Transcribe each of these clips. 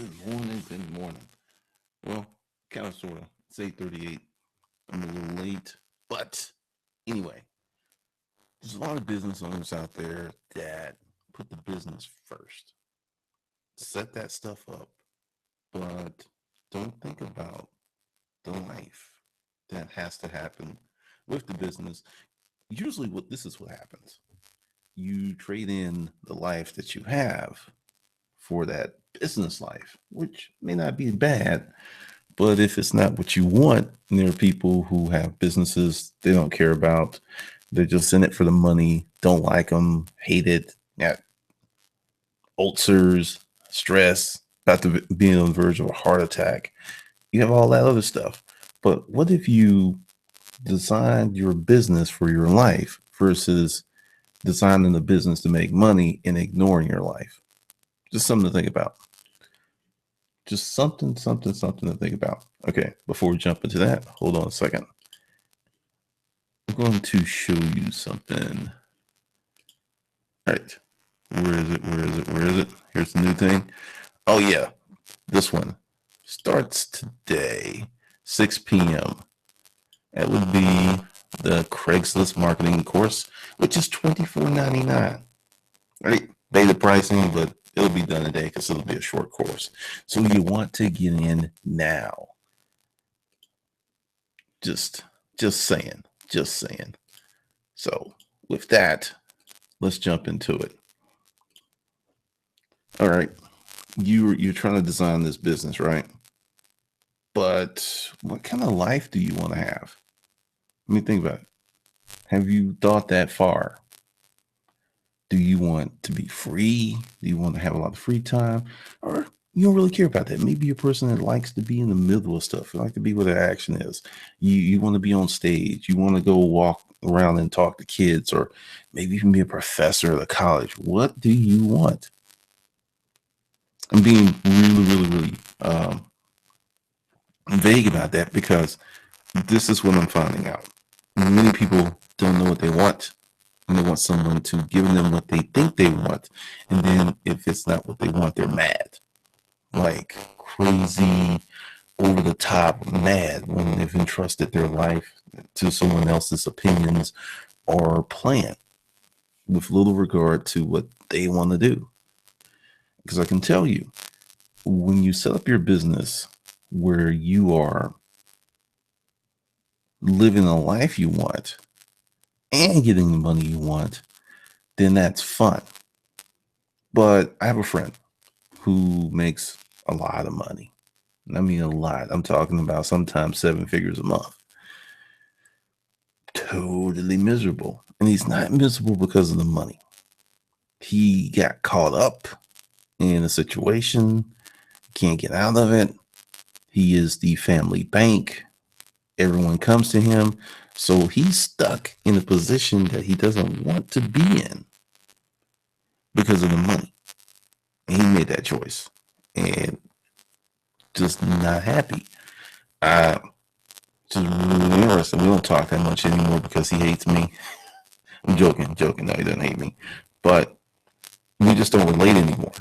Good morning. Good morning. Well, kind of, sort of. It's 8:38. I'm a little late, but anyway, there's a lot of business owners out there that put the business first, set that stuff up, but don't think about the life that has to happen with the business. Usually, what this is what happens: you trade in the life that you have for that business life, which may not be bad. But if it's not what you want, and there are people who have businesses they don't care about. They're just in it for the money, don't like them, hate it, got ulcers, stress, about to be on the verge of a heart attack. You have all that other stuff. But what if you designed your business for your life versus designing the business to make money and ignoring your life? Just something to think about. Just something to think about. Okay, before we jump into that, hold on a second. I'm going to show you something. All right. Where is it? Where is it? Where is it? Here's the new thing. Oh, yeah. This one starts today, 6 p.m. That would be the Craigslist marketing course, which is $24.99. Right? Beta pricing, but it'll be done today because it'll be a short course. So you want to get in now. Just saying. Just saying. So with that, let's jump into it. All right. You're trying to design this business, right? But what kind of life do you want to have? Let me think about it. Have you thought that far? Do you want to be free? Do you want to have a lot of free time? Or you don't really care about that? Maybe you're a person that likes to be in the middle of stuff. You like to be where the action is. You want to be on stage. You want to go walk around and talk to kids, or maybe even be a professor at a college. What do you want? I'm being really vague about that because this is what I'm finding out. Many people don't know what they want, and they want someone to give them what they think they want. And then if it's not what they want, they're mad. Like crazy, over the top mad when they've entrusted their life to someone else's opinions or plan with little regard to what they want to do. Because I can tell you, when you set up your business where you are living the life you want and getting the money you want, then that's fun. But I have a friend who makes a lot of money. I mean, a lot. I'm talking about sometimes 7 figures a month. Totally miserable. And he's not miserable because of the money. He got caught up in a situation, can't get out of it. He is the family bank. Everyone comes to him. So he's stuck in a position that he doesn't want to be in because of the money. And he made that choice and just not happy. Just really interesting. We don't talk that much anymore because he hates me. I'm joking. No, he doesn't hate me. But we just don't relate anymore.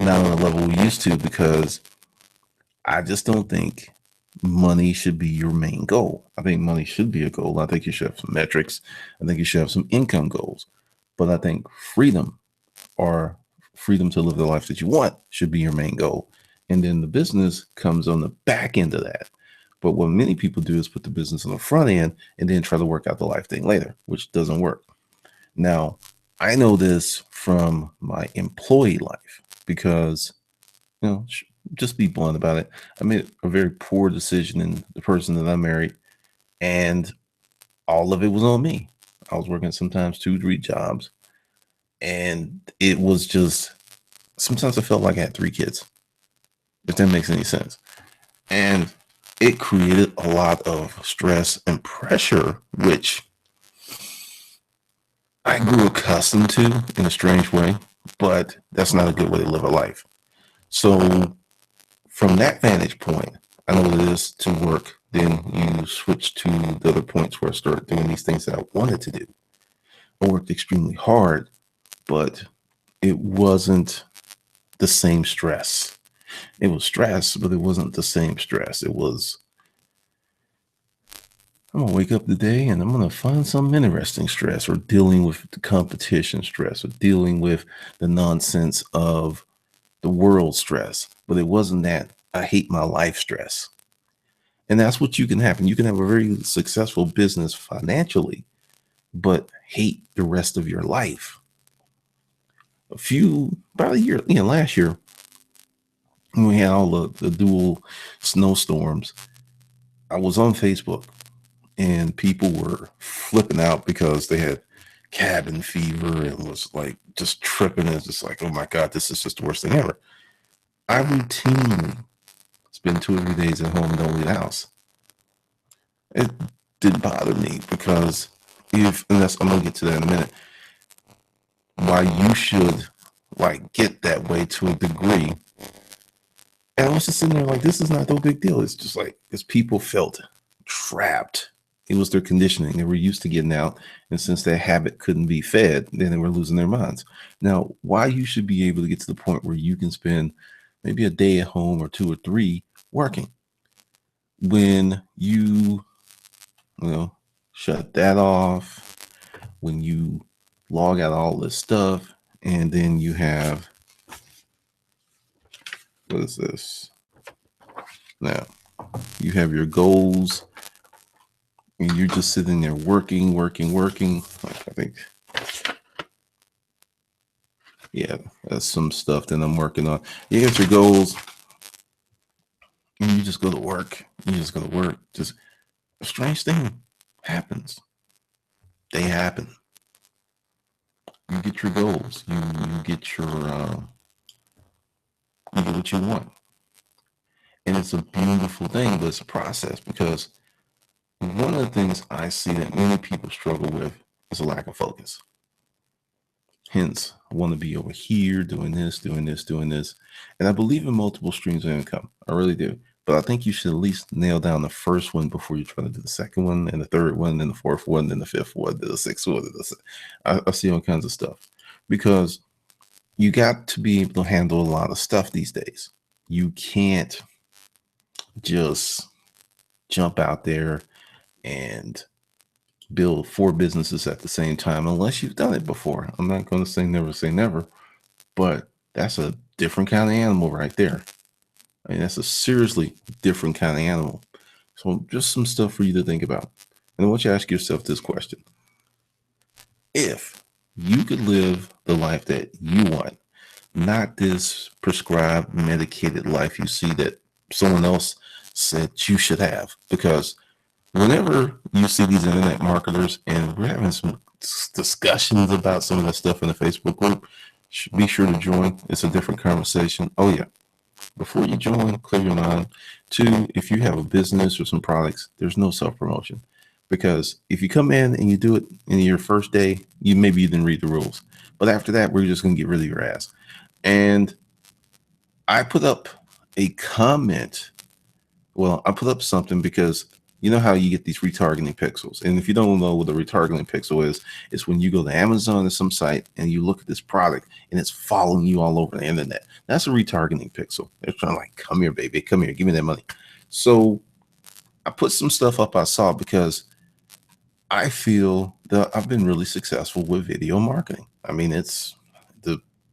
Not on the level we used to, because I just don't think money should be your main goal. I think money should be a goal. I think you should have some metrics. I think you should have some income goals. But I think freedom, or freedom to live the life that you want, should be your main goal. And then the business comes on the back end of that. But what many people do is put the business on the front end and then try to work out the life thing later, which doesn't work. Now, I know this from my employee life because, just be blunt about it. I made a very poor decision in the person that I married, and all of it was on me. I was working sometimes 2, 3 jobs, and it was just, sometimes I felt like I had 3 kids, if that makes any sense. And it created a lot of stress and pressure, which I grew accustomed to in a strange way, but that's not a good way to live a life. So from that vantage point, I know what it is to work. Then you switch to the other points where I started doing these things that I wanted to do. I worked extremely hard, but it wasn't the same stress. It was stress, but it wasn't the same stress. It was, I'm gonna wake up today and I'm gonna find some interesting stress, or dealing with the competition stress, or dealing with the nonsense of the world stress. But it wasn't that I hate my life stress. And that's what you can happen. You can have a very successful business financially, but hate the rest of your life. About a year, last year, when we had all the dual snowstorms, I was on Facebook and people were flipping out because they had cabin fever and was like just tripping. And it's just like, oh my God, this is just the worst thing ever. I routinely spend 2 or 3 days at home and don't leave the house. It didn't bother me because I'm gonna get to that in a minute, why you should like get that way to a degree. And I was just sitting there like, this is not no big deal. It's just like, because people felt trapped. It was their conditioning. They were used to getting out. And since that habit couldn't be fed, then they were losing their minds. Now, why you should be able to get to the point where you can spend maybe a day at home or 2 or 3 working, when you shut that off, when you log out all this stuff, and then you have, what is this? Now, you have your goals, and you're just sitting there working. Like, I think, yeah, that's some stuff that I'm working on. You get your goals, and you just go to work. Just a strange thing happens. They happen. You get your goals. You get your you get what you want, and it's a beautiful thing. But it's a process, because one of the things I see that many people struggle with is a lack of focus. Hence, I want to be over here doing this. And I believe in multiple streams of income. I really do. But I think you should at least nail down the first one before you try to do the second one, and the third one, and the fourth one, and the fifth one, and the sixth one. I see all kinds of stuff, because you got to be able to handle a lot of stuff these days. You can't just jump out there and build 4 businesses at the same time unless you've done it before. I'm not going to say never, but that's a different kind of animal right there. I mean, that's a seriously different kind of animal. So just some stuff for you to think about. And I want you to ask yourself this question. If you could live the life that you want, not this prescribed, medicated life you see that someone else said you should have, because whenever you see these internet marketers, and we're having some discussions about some of that stuff in the Facebook group, be sure to join. It's a different conversation. Oh yeah. Before you join, clear your mind. 2, if you have a business or some products, there's no self-promotion. Because if you come in and you do it in your first day, you didn't read the rules. But after that, we're just going to get rid of your ass. And I put up a comment. Well, I put up something because you know how you get these retargeting pixels. And if you don't know what a retargeting pixel is, it's when you go to Amazon or some site and you look at this product and it's following you all over the internet. That's a retargeting pixel. They're trying to like, come here, baby, come here, give me that money. So I put some stuff up I saw, because I feel that I've been really successful with video marketing. I mean, it's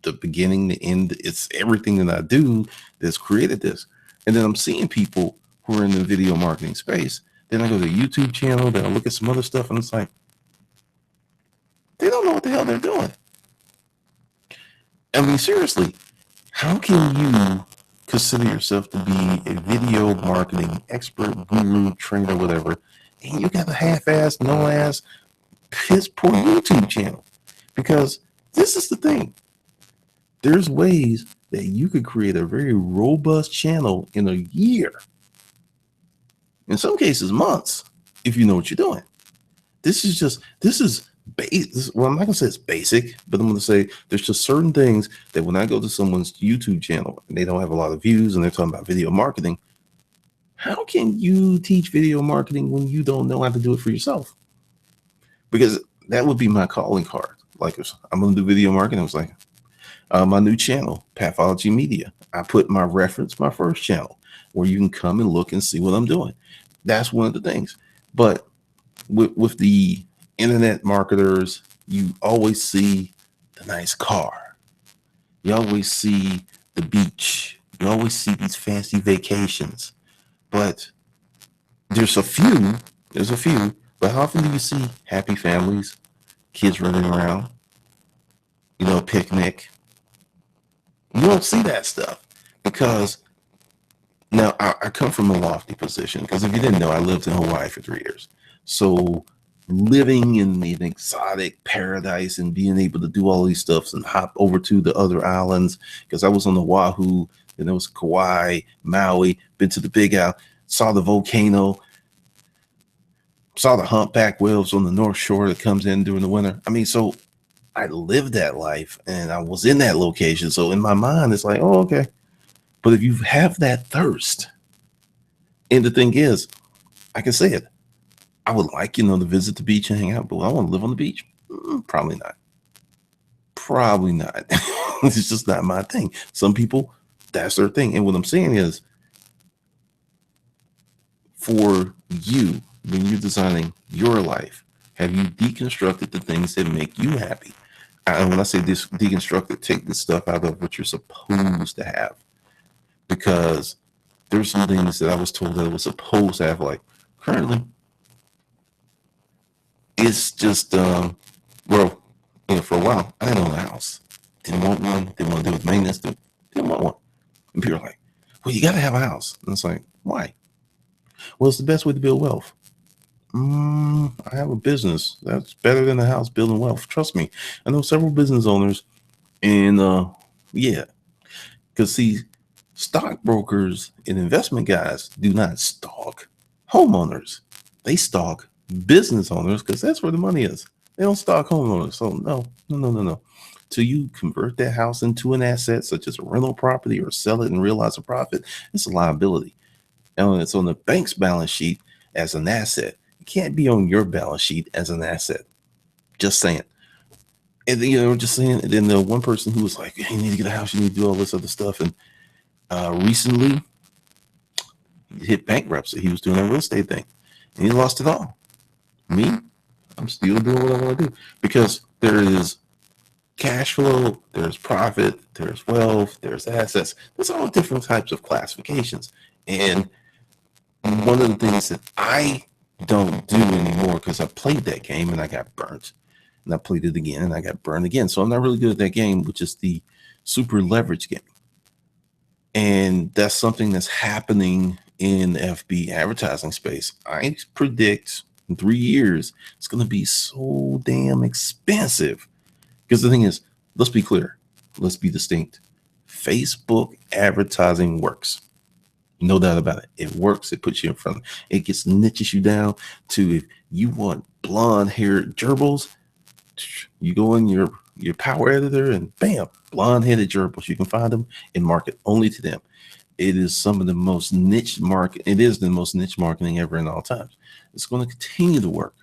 the beginning, the end, it's everything that I do that's created this. And then I'm seeing people who are in the video marketing space. Then I go to the YouTube channel, then I look at some other stuff, and it's like, they don't know what the hell they're doing. I mean, seriously, how can you consider yourself to be a video marketing expert, guru, trainer, whatever, and you got a half-ass, no-ass, piss-poor YouTube channel? Because this is the thing. There's ways that you could create a very robust channel in a year. In some cases, months, if you know what you're doing. This is basic. Well, I'm not going to say it's basic, but I'm going to say there's just certain things that when I go to someone's YouTube channel and they don't have a lot of views and they're talking about video marketing, how can you teach video marketing when you don't know how to do it for yourself? Because that would be my calling card. Like, I'm going to do video marketing. I was like, my new channel, Pathology Media. I put my reference, my first channel, where you can come and look and see what I'm doing. That's one of the things. But with the internet marketers, you always see the nice car. You always see the beach. You always see these fancy vacations. But there's a few, but how often do you see happy families, kids running around, picnic? You don't see that stuff because now I come from a lofty position because if you didn't know, I lived in Hawaii for 3 years. So living in an exotic paradise and being able to do all these stuffs and hop over to the other islands because I was on Oahu, and there was Kauai, Maui, been to the Big Isle, saw the volcano, saw the humpback whales on the North Shore that comes in during the winter. I mean, so I lived that life and I was in that location. So in my mind, it's like, oh, okay. But if you have that thirst, and the thing is, I can say it, I would like, to visit the beach and hang out, but I want to live on the beach. Probably not. Probably not. It's just not my thing. Some people, that's their thing. And what I'm saying is, for you, when you're designing your life, have you deconstructed the things that make you happy? And when I say this deconstructed, take this stuff out of what you're supposed to have. Because there's some things that I was told that I was supposed to have, like currently. It's just, for a while, I didn't own a house. Didn't want one, didn't want to do with maintenance, didn't want one. And people are like, well, you got to have a house. And it's like, why? Well, it's the best way to build wealth. I have a business. That's better than a house building wealth. Trust me. I know several business owners, and yeah, because see, stockbrokers and investment guys do not stalk homeowners. They stalk business owners because that's where the money is. They don't stalk homeowners. So no. Till you convert that house into an asset, such as a rental property, or sell it and realize a profit, it's a liability. And it's on the bank's balance sheet as an asset. It can't be on your balance sheet as an asset. Just saying. And then, just saying. And then the one person who was like, hey, you need to get a house, you need to do all this other stuff. And recently, he hit bankruptcy. He was doing a real estate thing, and he lost it all. Me, I'm still doing what I want to do because there is cash flow, there's profit, there's wealth, there's assets. There's all different types of classifications. And one of the things that I don't do anymore, because I played that game and I got burnt, and I played it again and I got burned again. So I'm not really good at that game, which is the super leverage game. And that's something that's happening in the FB advertising space. I predict in 3 years, it's going to be so damn expensive. Because the thing is, let's be clear. Let's be distinct. Facebook advertising works. No doubt about it. It works. It puts you in front. It gets niches you down to, if you want blonde haired gerbils, you go in your power editor and bam, blonde headed gerbils. You can find them and market only to them. It is some of the most niche market. It is the most niche marketing ever in all times. It's going to continue to work.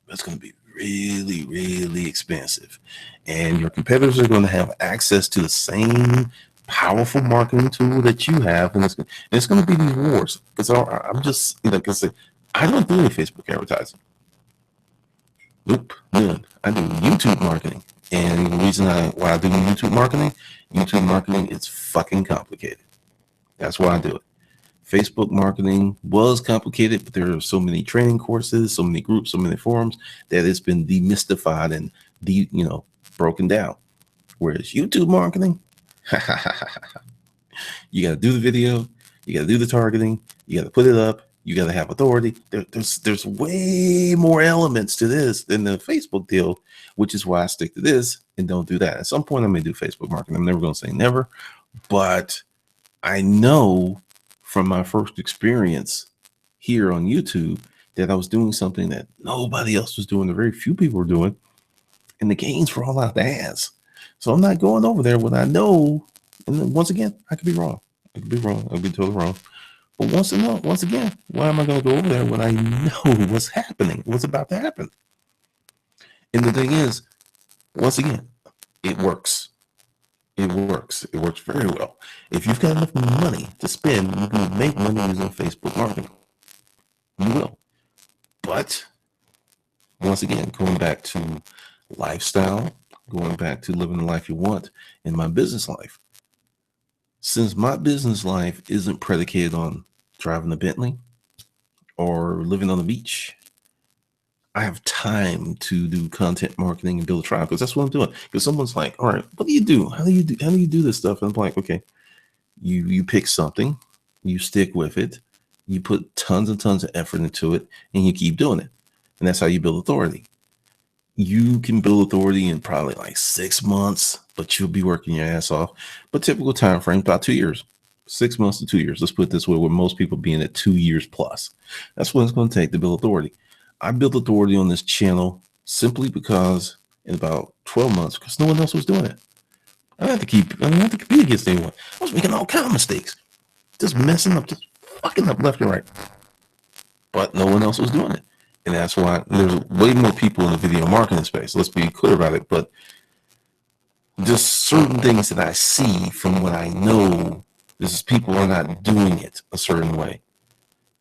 It's going to be really, really expensive. And your competitors are going to have access to the same powerful marketing tool that you have. And it's going to be these wars. Because I'm just, like I said, I don't do any Facebook advertising. Nope, none. I do YouTube marketing. And the reason why I do YouTube marketing, it's fucking complicated. That's why I do it. Facebook marketing was complicated, but there are so many training courses, so many groups, so many forums that it's been demystified and broken down. Whereas YouTube marketing, you got to do the video, you got to do the targeting, you got to put it up, you got to have authority. There's way more elements to this than the Facebook deal, which is why I stick to this and don't do that. At some point, I may do Facebook marketing. I'm never going to say never, but I know from my first experience here on YouTube that I was doing something that nobody else was doing, or very few people were doing, and the gains were all out the ass. So I'm not going over there when I know, and then once again, I could be wrong. I could be totally wrong. But once again, why am I going to go over there when I know what's happening, what's about to happen? And the thing is, once again, it works. It works. It works very well. If you've got enough money to spend, you can make money using Facebook marketing. You will. But once again, going back to lifestyle, going back to living the life you want in my business life. Since my business life isn't predicated on driving a Bentley or living on the beach, I have time to do content marketing and build a tribe because that's what I'm doing. Because someone's like, all right, what do you do? How do you do this stuff? And I'm like, okay, you pick something, you stick with it, you put tons and tons of effort into it, and you keep doing it. And that's how you build authority. You can build authority in probably like 6 months, but you'll be working your ass off. But typical time frame, about 2 years. 6 months to 2 years. Let's put it this way, with most people being at 2 years plus. That's what it's going to take to build authority. I built authority on this channel simply because in about 12 months, because no one else was doing it. I didn't have to compete against anyone. I was making all kind of mistakes. Just messing up, just fucking up left and right. But no one else was doing it. And that's why there's way more people in the video marketing space. Let's be clear about it. But just certain things that I see from what I know, this is people are not doing it a certain way.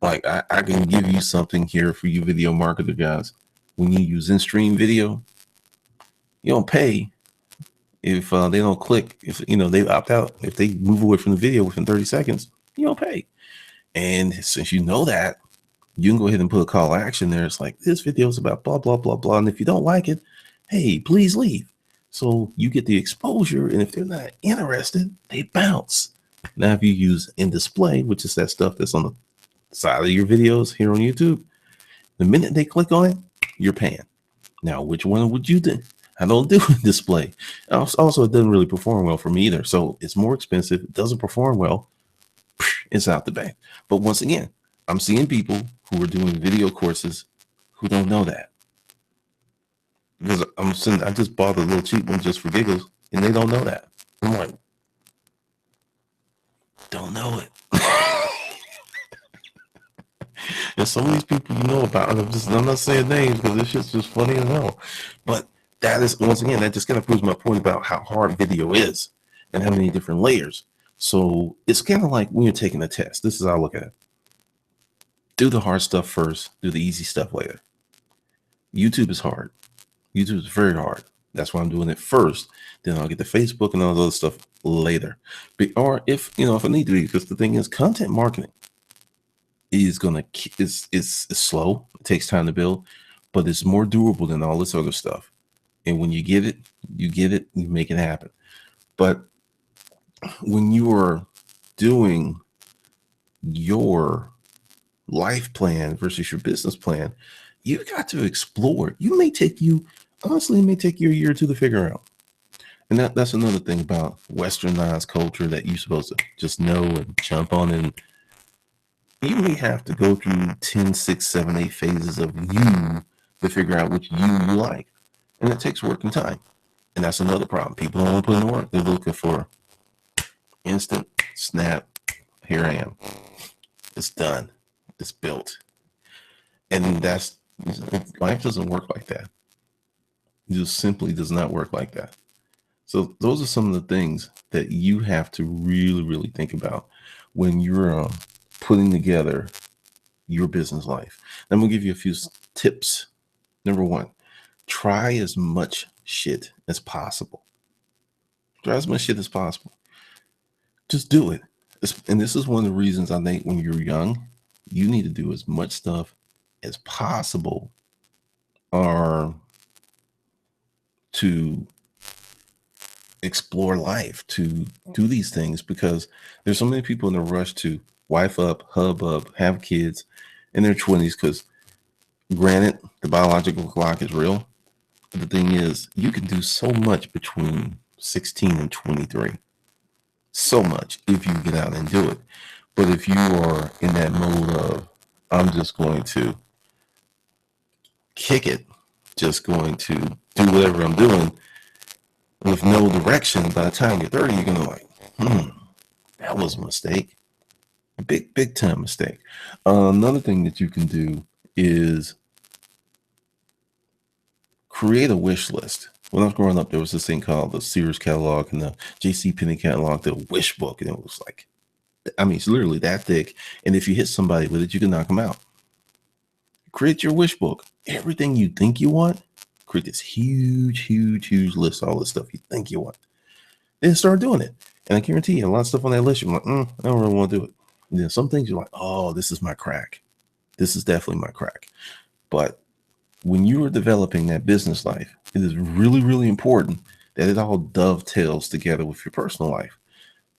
Like I can give you something here for you video marketer guys. When you use in-stream video, you don't pay if they don't click. If they opt out, if they move away from the video within 30 seconds, you don't pay. And since you know that, you can go ahead and put a call to action there. It's like, this video is about blah, blah, blah, blah. And if you don't like it, hey, please leave. So you get the exposure. And if they're not interested, they bounce. Now, if you use in display, which is that stuff that's on the side of your videos here on YouTube, the minute they click on it, you're paying. Now, which one would you do? I don't do in display. Also, it doesn't really perform well for me either. So it's more expensive. It doesn't perform well. It's out the bank. But once again, I'm seeing people who are doing video courses who don't know that. Because I just bought a little cheap one just for giggles, and they don't know that. I'm like, don't know it. And some of these people you know about, I'm not saying names because this shit's just funny as hell. But that is, once again, that just kind of proves my point about how hard video is and how many different layers. So it's kind of like when you're taking a test. This is how I look at it. Do the hard stuff first, do the easy stuff later. YouTube is hard. YouTube is very hard. That's why I'm doing it first. Then I'll get to Facebook and all the other stuff later. Or if I need to be, because the thing is, content marketing is it's slow. It takes time to build, but it's more durable than all this other stuff. And when you get it, you make it happen. But when you are doing your life plan versus your business plan, you got to explore. It may take you a year or two to figure out. And that's another thing about westernized culture that you're supposed to just know and jump on. And you may have to go through 10, 6, 7, 8 phases of you to figure out which you like. And it takes work and time. And that's another problem. People don't want to put in the work. They're looking for instant snap. Here I am. It's done. It's built. And life doesn't work like that. It just simply does not work like that. So those are some of the things that you have to really, really think about when you're putting together your business life. I'm going to give you a few tips. Number one, try as much shit as possible. Try as much shit as possible. Just do it. And this is one of the reasons I think when you're young, you need to do as much stuff as possible or to explore life, to do these things, because there's so many people in a rush to wife up, hub up, have kids in their 20s. Because granted, the biological clock is real. But the thing is, you can do so much between 16 and 23. So much if you get out and do it. But if you are in that mode of, I'm just going to kick it, just going to do whatever I'm doing with no direction, by the time you're 30, you're going to like, that was a mistake. A big time mistake. Another thing that you can do is create a wish list. When I was growing up, there was this thing called the Sears catalog and the JCPenney catalog, the Wish book, and it was like, I mean, it's literally that thick. And if you hit somebody with it, you can knock them out. Create your wish book. Everything you think you want, create this huge list of all the stuff you think you want. Then start doing it. And I guarantee you, a lot of stuff on that list, you're like, I don't really want to do it. And then some things you're like, oh, this is my crack. This is definitely my crack. But when you are developing that business life, it is really important that it all dovetails together with your personal life.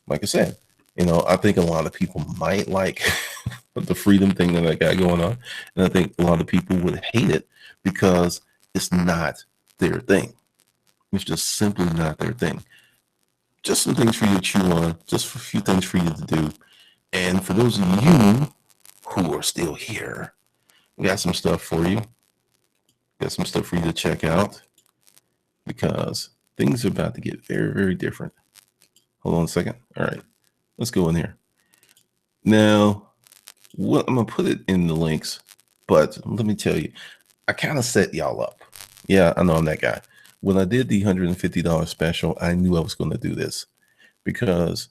Like I said, I think a lot of people might like the freedom thing that I got going on. And I think a lot of people would hate it because it's not their thing. It's just simply not their thing. Just some things for you to chew on, just a few things for you to do. And for those of you who are still here, we got some stuff for you. Got some stuff for you to check out because things are about to get very different. Hold on a second. All right, let's go in here. Now, I'm going to put it in the links, but let me tell you, I kind of set y'all up. Yeah, I know I'm that guy. When I did the $150 special, I knew I was going to do this because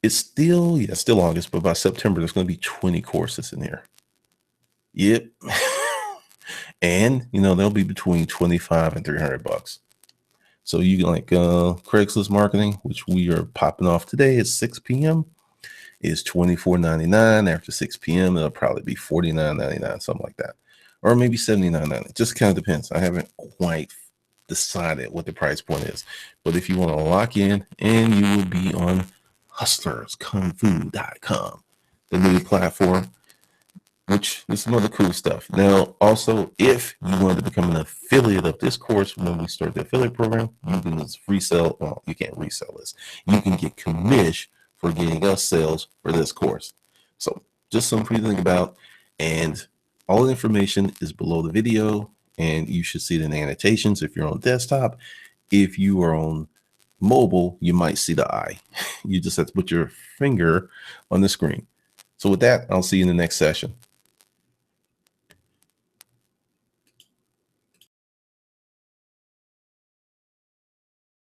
it's still August, but by September, there's going to be 20 courses in here. Yep. And, they'll be between $25 and $300. So you can Craigslist marketing, which we are popping off today at 6 p.m. is $24.99. After 6 p.m., it'll probably be $49.99, something like that. Or maybe $79.99. Just kind of depends. I haven't quite decided what the price point is. But if you want to lock in, and you will be on hustlerskungfu.com, the new platform, which is some other cool stuff. Now, also, if you want to become an affiliate of this course, when we start the affiliate program, you can resell. Well, you can't resell this. You can get commission for getting us sales for this course. So just something for you to think about. And all the information is below the video, and you should see it in the annotations if you're on desktop. If you are on mobile, you might see the eye. You just have to put your finger on the screen. So with that, I'll see you in the next session.